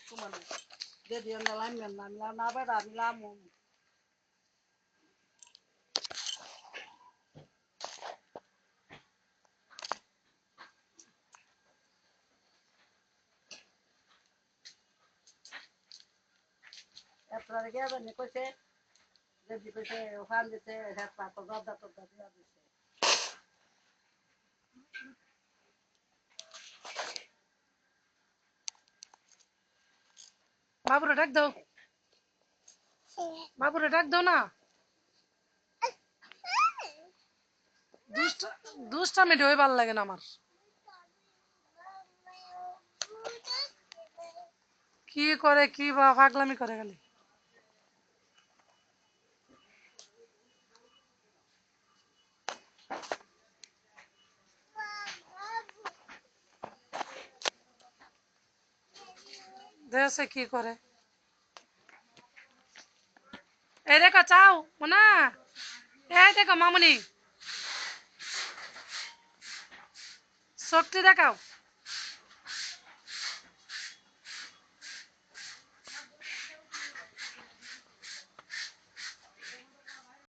তোমাদের যদি লাইন না না বেড়া নিলাম আপনারা গিয়ে জানি কইছে যদি কইছে ওখান দিতে হেসপা তো দরদা টরদা দিয়া দিছে বাবুরে ডাক দাও বাবুরে ডাক দাও না দুষ্টামি ঢই ভাল লাগে না আমার কি করে কি বা পাগলামি করে খালি দেশে কি করে এই দেখো চাও মনা এই দেখো মামুনি শক্তি দেখাও